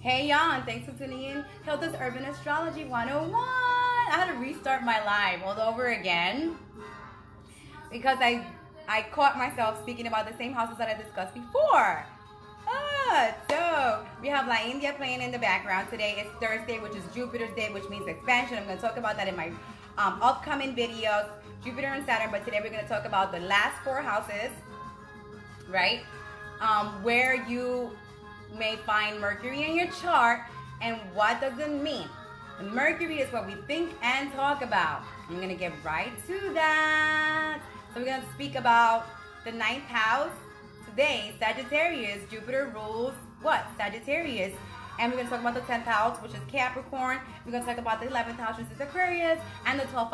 Hey y'all, and thanks for tuning in. Hilda's Urban Astrology 101. I had to restart my live all over again because I caught myself speaking about the same houses that I discussed before. So we have La India playing in the background. Today is Thursday, which is Jupiter's day, which means expansion. I'm going to talk about that in my upcoming videos, Jupiter and Saturn. But today we're going to talk about the last 4 houses, right? Where you may find Mercury in your chart and what does it mean. And Mercury is what we think and talk about. I'm going to get right to that. So we're going to speak about the 9th house. Today, Sagittarius. Jupiter rules what? Sagittarius. And we're going to talk about the 10th house, which is Capricorn. We're going to talk about the 11th house, which is Aquarius, and the 12th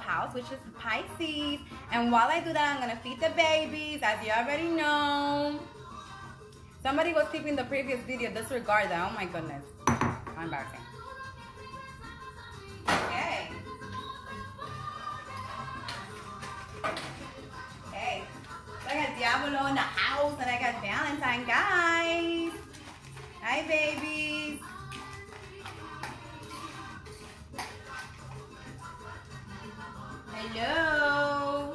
house, which is Pisces. And while I do that, I'm going to feed the babies, as you already know. Somebody was keeping the previous video. Disregard that. Oh my goodness. How embarrassing. Okay. Hey. So I got Diablo in the house and I got Valentine, guys. Hi, babies. Hello.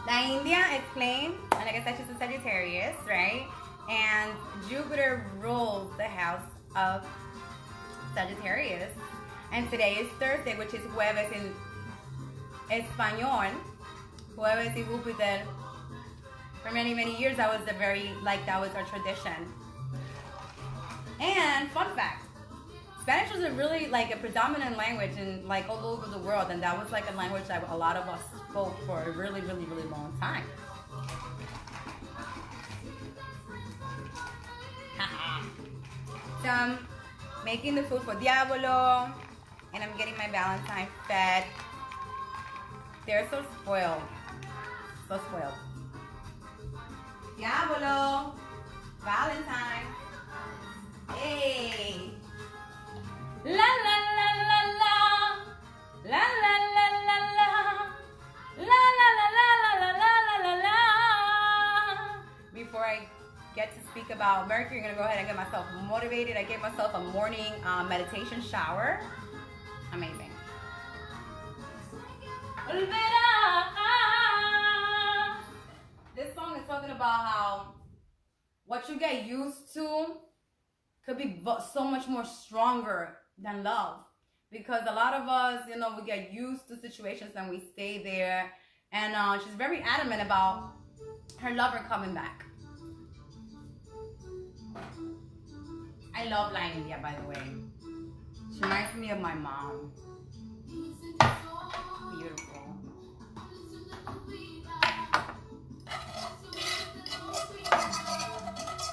La India explained, like I said, she's a Sagittarius, right? And Jupiter rules the house of Sagittarius. And today is Thursday, which is Jueves in Español. Jueves y Júpiter. For many, many years, that was that was our tradition. And fun fact, Spanish was a predominant language in all over the world, and that was a language that a lot of us spoke for a really, really, really long time. So I'm making the food for Diablo, and I'm getting my Valentine fed. They're so spoiled. So spoiled. Diablo, Valentine. Hey. La la la la la. La la la la la. La la la la la la la la la. Before I get to speak about Mercury, I'm gonna go ahead and get myself motivated. I gave myself a morning meditation shower. Amazing. This song is talking about how what you get used to could be so much more stronger than love. Because a lot of us, we get used to situations and we stay there. And she's very adamant about her lover coming back. I love La India, by the way. She reminds me of my mom. Beautiful.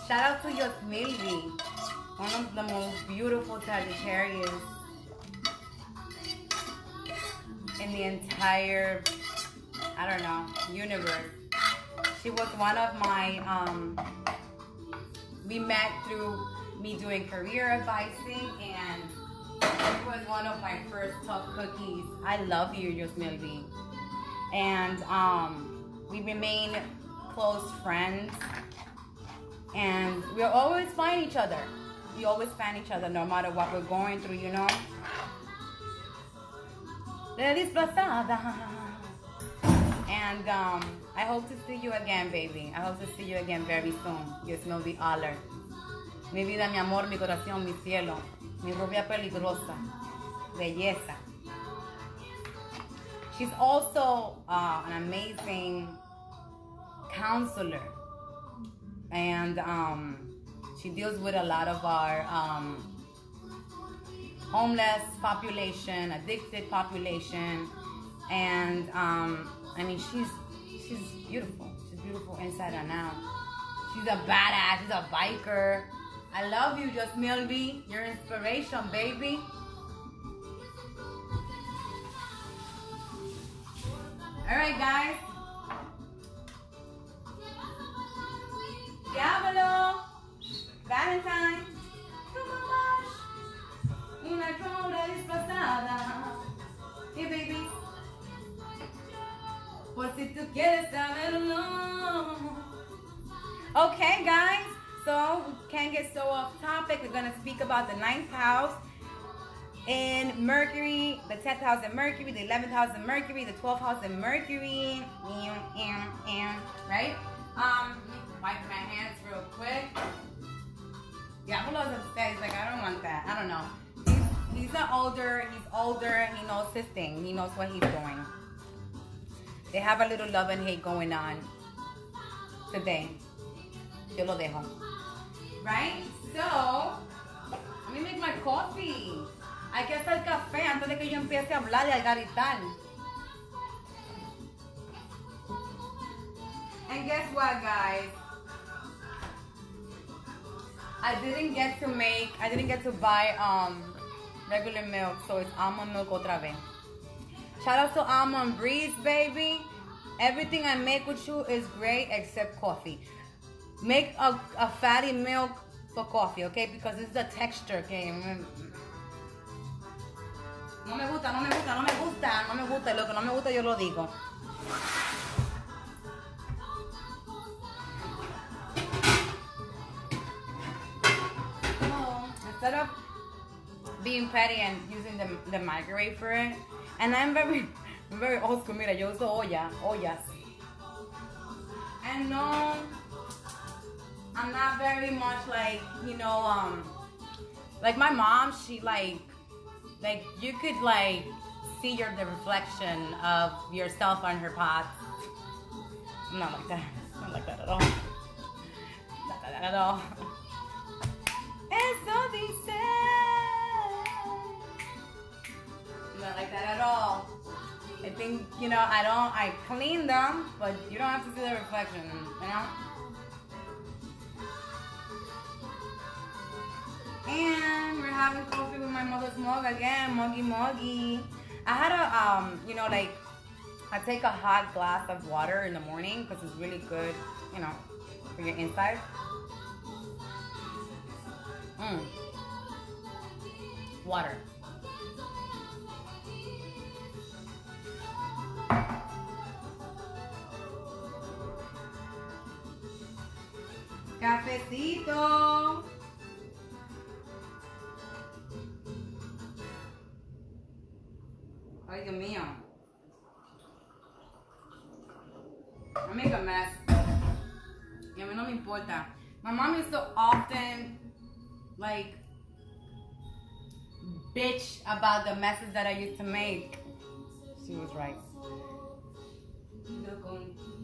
Shout out to Yosmilvi, one of the most beautiful Sagittarius in the entire, universe. She was one of my, we met through me doing career advising, and she was one of my first tough cookies. I love you, Yosmilvi. And we remain close friends, and we'll always find each other. We always find each other no matter what we're going through, And I hope to see you again, baby. I hope to see you again very soon. Dios me be honored. Mi vida, mi amor, mi corazón, mi cielo. Mi rubia peligrosa. Belleza. She's also an amazing counselor. And she deals with a lot of our homeless population, addicted population. And she's beautiful. She's beautiful inside and out. She's a badass. She's a biker. I love you, Yosmilvi. You're inspiration, baby. All right, guys. Diablo, Valentine, una trola disfrazada. Hey, baby. Por si tú quieres saberlo, Okay, guys. So we can't get so off topic. We're gonna speak about the 9th house in Mercury, the 10th house in Mercury, the 11th house in Mercury, the 12th house in Mercury. Right? Let me wipe my hands real quick. Yeah, who loves upstairs? He's like, I don't want that. I don't know. He's older. He knows his thing. He knows what he's doing. They have a little love and hate going on today. Yo lo dejo. Right? So, let me make my coffee. Hay que hacer café antes de que yo empiece a hablar y a garitar. And guess what, guys? I didn't get to buy regular milk, so it's almond milk otra vez. Shout out to Almond Breeze, baby. Everything I make with you is great except coffee. Make a fatty milk for coffee, okay? Because it's the texture, okay? No me gusta, loco. No me gusta, yo lo digo. So, instead of being petty and using the microwave for it, and I'm very old school. Mira, yo uso ollas. And no, I'm not very much like, like my mom, she like you could like see the reflection of yourself on her pot. I'm not like that. Not like that at all. Not like that at all. Eso dice. Not like that at all. I think, I clean them, but you don't have to see the reflection, And we're having coffee with my mother's mug again, muggy. I had I take a hot glass of water in the morning because it's really good, for your inside. Water. Cafecito. Ay, Dios mío. I make a mess. Y a mí no me importa. My mom used to often, bitch about the messes that I used to make. She was right.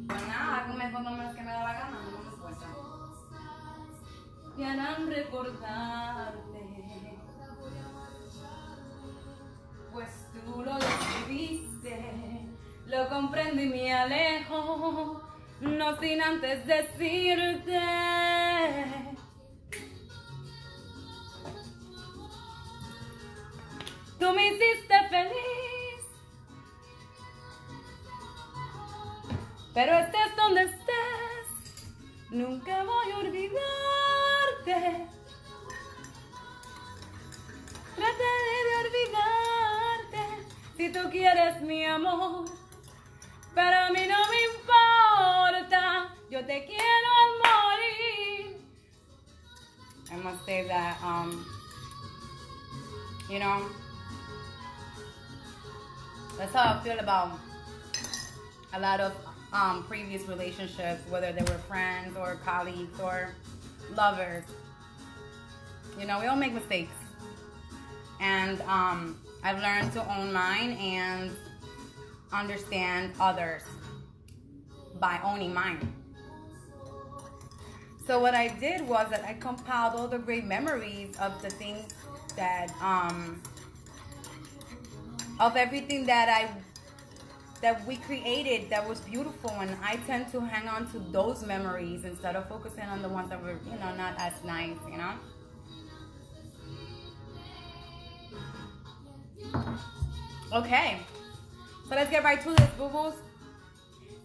Nada, comer con lo menos que me da la gana, no me importa. Y harán recordarte, pues tú lo describiste, lo comprendo y me alejo, no sin antes decirte. Tú me hiciste feliz, pero estés donde estés, nunca voy a olvidarte. Trataré de olvidarte si tú quieres mi amor, pero a mí no me importa, yo te quiero al morir. I must say that, that's how I feel about a lot of previous relationships, whether they were friends or colleagues or lovers. We all make mistakes. And I've learned to own mine and understand others by owning mine. So what I did was that I compiled all the great memories of the things that, of everything that we created that was beautiful, and I tend to hang on to those memories instead of focusing on the ones that were, not as nice, Okay, so let's get right to this, boo-boos.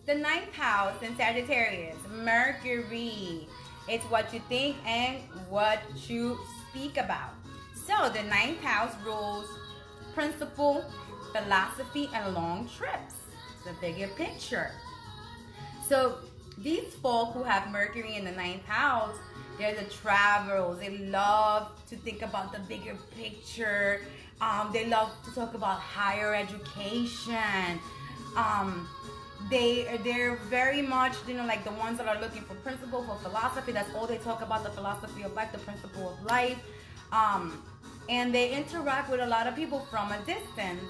The 9th house in Sagittarius, Mercury. It's what you think and what you speak about. So the 9th house rules principle, philosophy, and long trips. The bigger picture. So these folk who have Mercury in the 9th house, they're the travelers. They love to think about the bigger picture. They love to talk about higher education. They're very much, like the ones that are looking for principle, for philosophy. That's all they talk about, the philosophy of life, the principle of life. And they interact with a lot of people from a distance.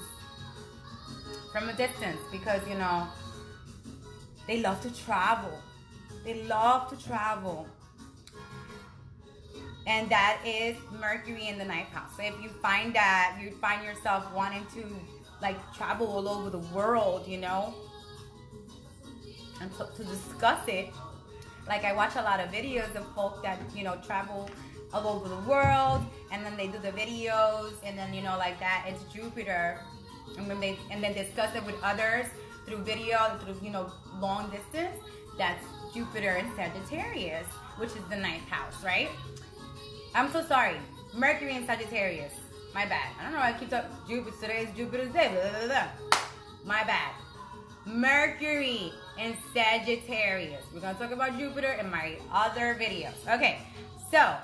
Because, they love to travel. And that is Mercury in the 9th house. So if you find that you find yourself wanting to travel all over the world, and to discuss it, I watch a lot of videos of folk that travel all over the world, and then they do the videos, and then that it's Jupiter, and then discuss it with others through video, through long distance. That's Jupiter in Sagittarius, which is the 9th house, right? I'm so sorry. Mercury in Sagittarius. My bad. I don't know why I keep talking. Today is Jupiter's day. Blah, blah, blah. My bad. Mercury in Sagittarius. We're going to talk about Jupiter in my other videos. Okay. So,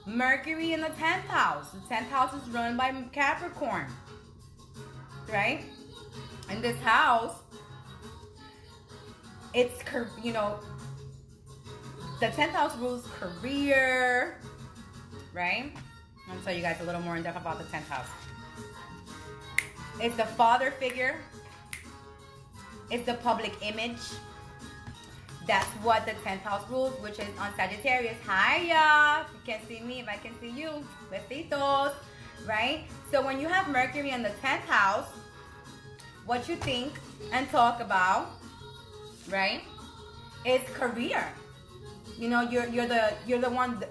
Mercury in the 10th house. The 10th house is run by Capricorn. Right? In this house, it's, the 10th house rules career. Right? I'm going to tell you guys a little more in depth about the 10th house. It's the father figure. It's the public image. That's what the 10th house rules, which is on Sagittarius. Hi, y'all. You can't see me if I can see you. Besitos. Right? So when you have Mercury in the 10th house, what you think and talk about, right, is career. You're the one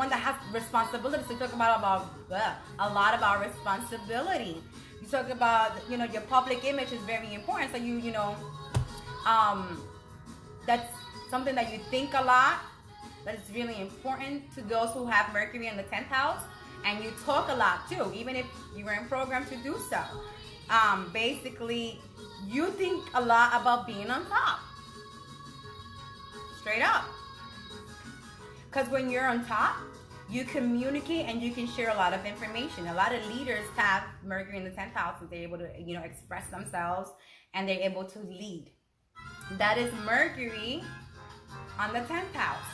that has responsibility. So you talk about a lot about responsibility. You talk about your public image is very important. So that's something that you think a lot. That is really important to those who have Mercury in the 10th house, and you talk a lot too, even if you weren't programmed to do so. Basically, you think a lot about being on top. Straight up. Because when you're on top, you communicate and you can share a lot of information. A lot of leaders have Mercury in the 10th house, so they're able to, express themselves and they're able to lead. That is Mercury on the 10th house,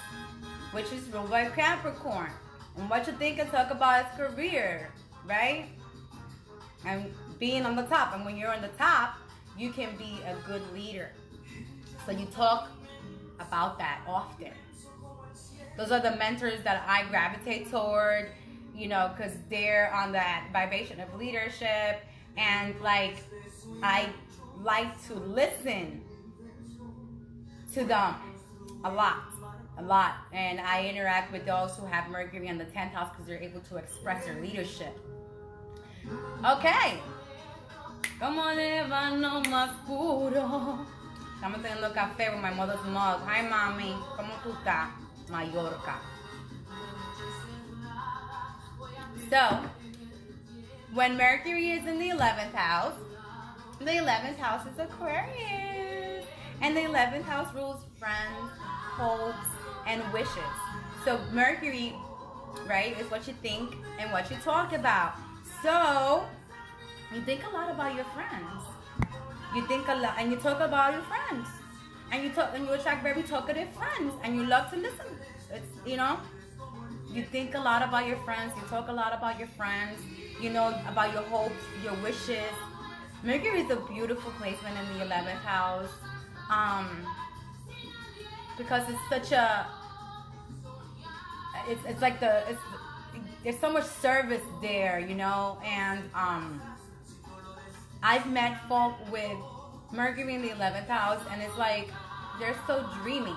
which is ruled by Capricorn. And what you think and talk about is career, right? And being on the top. And when you're on the top, you can be a good leader. So you talk about that often. Those are the mentors that I gravitate toward, because they're on that vibration of leadership. And I like to listen to them a lot. And I interact with those who have Mercury in the 10th house because they're able to express their leadership. Okay. Como llévanos más puro. Estamos teniendo café with my mother's mug. Hi, mommy. ¿Cómo tú estás? Mallorca. So, when Mercury is in the 11th house is Aquarius. And the 11th house rules friends, hopes, and wishes. So, Mercury, right, is what you think and what you talk about. So, you think a lot about your friends. You think a lot, and you talk about your friends. And you attract very talkative friends, and you love to listen. It's, you think a lot about your friends. You talk a lot about your friends. About your hopes, your wishes. Mercury is a beautiful placement in the 11th house, because it's such a. It's like there's so much service there, and I've met folk with Mercury in the 11th house, and it's like they're so dreamy.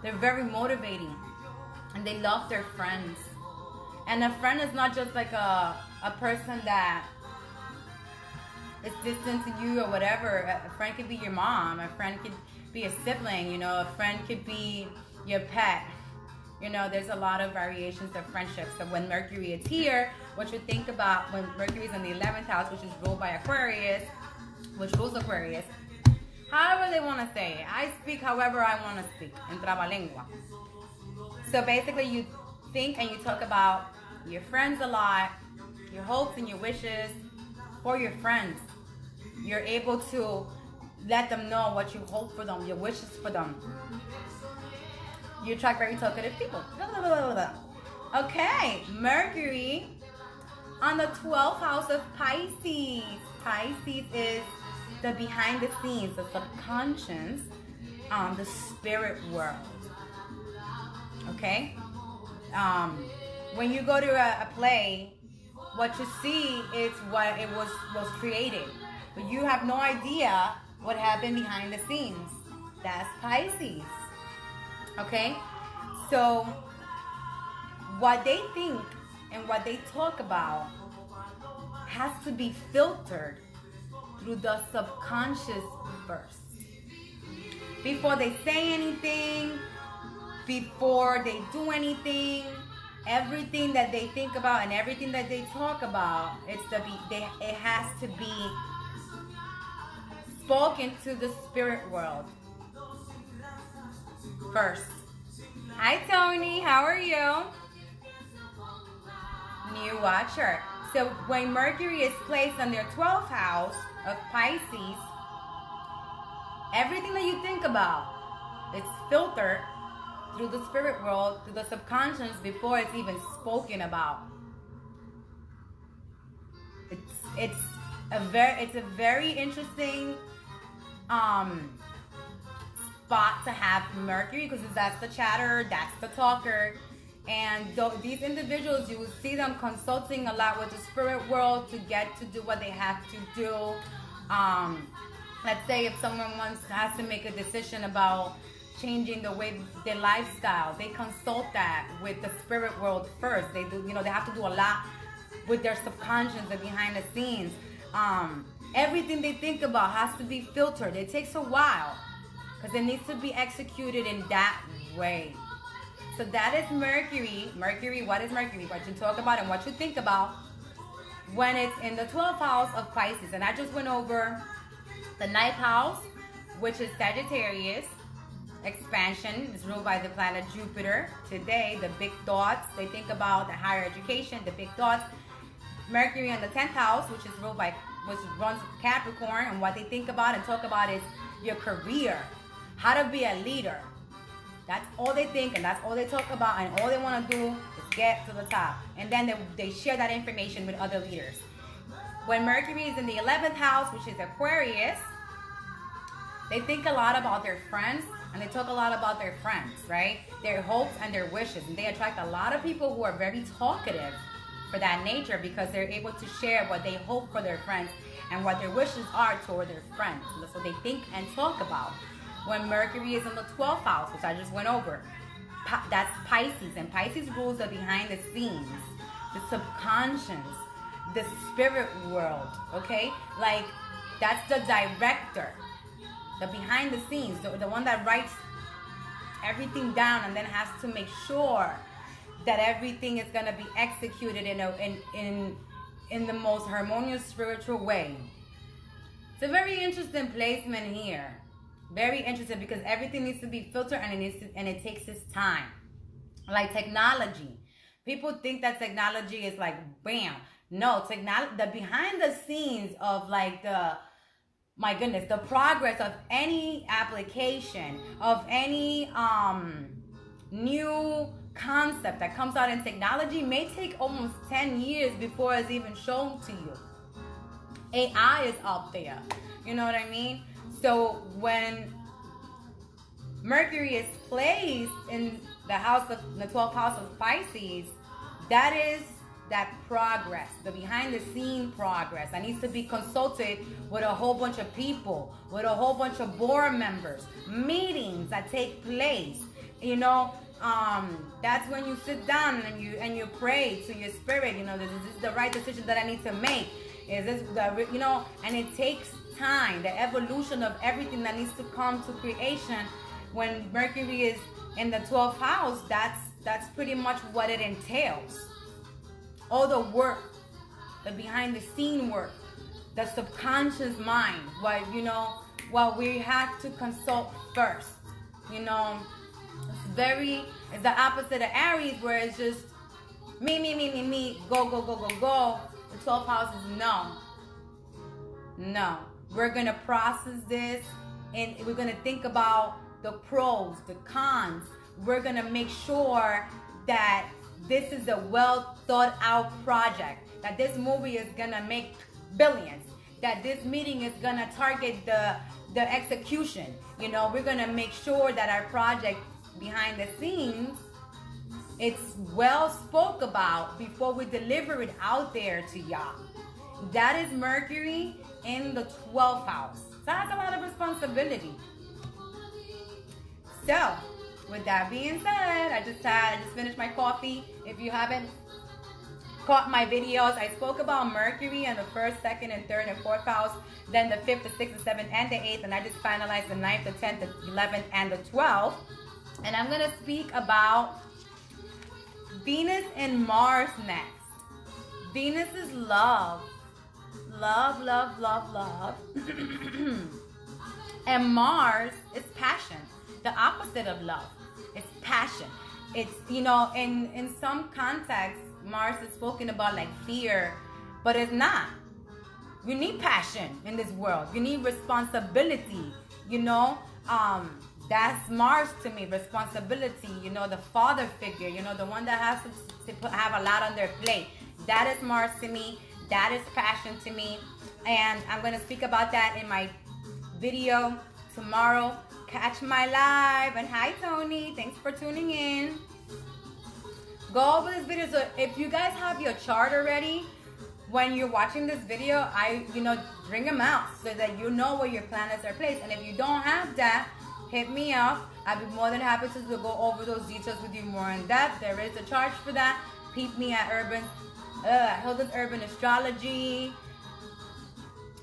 They're very motivating, and they love their friends. And a friend is not just like a person that is distant to you or whatever. A friend could be your mom. A friend could be a sibling. A friend could be your pet. There's a lot of variations of friendships. So when Mercury is here, what you think about when Mercury is in the 11th house, which is ruled by Aquarius, which rules Aquarius. however they want to say it. I speak however I want to speak, en trabalengua. So basically you think and you talk about your friends a lot, your hopes and your wishes for your friends. You're able to let them know what you hope for them, your wishes for them. You attract very talkative people. Okay, Mercury on the 12th house of Pisces. Pisces is the behind the scenes, the subconscious, the spirit world. Okay? When you go to a play, what you see is what it was created. But you have no idea what happened behind the scenes. That's Pisces. Okay? So, what they think and what they talk about has to be filtered through the subconscious first. Before they say anything, before they do anything, everything that they think about and everything that they talk about, it has to be spoken to the spirit world first. Hi Tony, how are you? New watcher. So when Mercury is placed on their 12th house of Pisces, everything that you think about, it's filtered through the spirit world, through the subconscious before it's even spoken about. It's a very interesting spot to have Mercury, because that's the chatter, that's the talker. And these individuals, you will see them consulting a lot with the spirit world to get to do what they have to do. Let's say if someone has to make a decision about changing the way their lifestyle, they consult that with the spirit world first. They do, they have to do a lot with their subconscious and behind the scenes. Everything they think about has to be filtered. It takes a while because it needs to be executed in that way. So that is Mercury. Mercury, what is Mercury? What you talk about and what you think about when it's in the 12th house of Pisces. And I just went over the 9th house, which is Sagittarius. Expansion is ruled by the planet Jupiter. Today, the big thoughts, they think about the higher education, the big thoughts. Mercury in the 10th house, which runs Capricorn, and what they think about and talk about is your career, how to be a leader. That's all they think and that's all they talk about, and all they want to do is get to the top. And then they share that information with other leaders. When Mercury is in the 11th house, which is Aquarius, they think a lot about their friends and they talk a lot about their friends, right? Their hopes and their wishes. And they attract a lot of people who are very talkative for that nature, because they're able to share what they hope for their friends and what their wishes are toward their friends. And that's what they think and talk about. When Mercury is in the 12th house, which I just went over, that's Pisces. And Pisces rules the behind the scenes, the subconscious, the spirit world, okay? Like, that's the director, the behind the scenes, the one that writes everything down and then has to make sure that everything is going to be executed in the most harmonious spiritual way. It's a very interesting placement here. Very interesting, because everything needs to be filtered and it takes its time. Like technology. People think that technology is like bam. No, the behind the scenes of like the progress of any application, of any new concept that comes out in technology may take almost 10 years before it's even shown to you. AI is up there. You know what I mean? So when Mercury is placed in the 12th house of Pisces, that is that progress, the behind the scene progress that needs to be consulted with a whole bunch of people, with a whole bunch of board members, meetings that take place. That's when you sit down and you pray to your spirit. This is the right decision that I need to make. Is this and it takes time, the evolution of everything that needs to come to creation. When Mercury is in the 12th house, that's pretty much what it entails. All the work, the behind the scene work, the subconscious mind, well, we have to consult first. You know, it's the opposite of Aries, where it's just me, go. The 12th house is no. We're going to process this, and we're going to think about the pros, the cons. We're going to make sure that this is a well thought out project, that this movie is going to make billions, that this meeting is going to target the execution. You know, we're going to make sure that our project behind the scenes, it's well spoke about before we deliver it out there to y'all. That is Mercury in the 12th house. So that's a lot of responsibility. So, with that being said, I just finished my coffee. If you haven't caught my videos, I spoke about Mercury in the 1st, 2nd, and 3rd and 4th house, then the 5th, the 6th, the 7th, and the 8th, and I just finalized the 9th, the 10th, the 11th, and the 12th. And I'm going to speak about Venus and Mars next. Venus is love. Love. And Mars is passion. The opposite of love. It's passion. It's, you know, in some contexts, Mars is spoken about like fear, but it's not. You need passion in this world. You need responsibility, you know. That's Mars to me, responsibility, you know, the father figure, you know, the one that has to have a lot on their plate. That is Mars to me. That is passion to me. And I'm going to speak about that in my video tomorrow. Catch my live. And hi, Tony. Thanks for tuning in. Go over this video. So if you guys have your chart already, when you're watching this video, bring them out so that you know where your planets are placed. And if you don't have that, hit me up. I'd be more than happy to go over those details with you more in depth. There is a charge for that. Peep me at Hilda's Urban Astrology.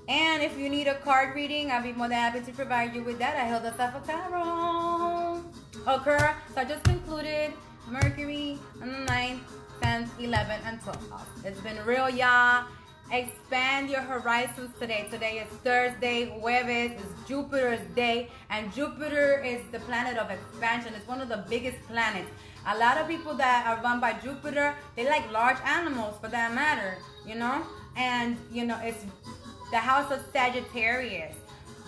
And if you need a card reading, I'll be more than happy to provide you with that at Hilda's Tarot. Okay, so I just concluded Mercury on the 9th, 10th, 11th, and 12th house. It's been real, y'all. Expand your horizons today. Today is Thursday. Jueves is Jupiter's day. And Jupiter is the planet of expansion. It's one of the biggest planets. A lot of people that are run by Jupiter, they like large animals for that matter, you know? And, you know, it's the house of Sagittarius.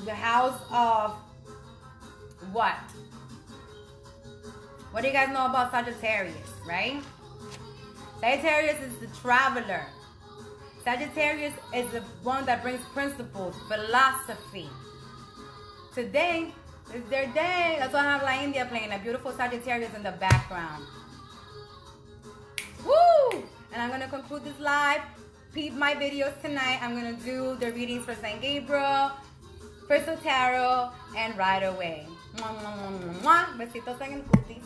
The house of what? What do you guys know about Sagittarius, right? Sagittarius is the traveler. Sagittarius is the one that brings principles, philosophy. Today is their day. That's why I have La India playing, a beautiful Sagittarius in the background. Woo! And I'm going to conclude this live. Peep my videos tonight. I'm going to do the readings for St. Gabriel, Crystal Tarot, and Right Away. Mwah, mwah, mwah, mwah. Besitos en el cutis.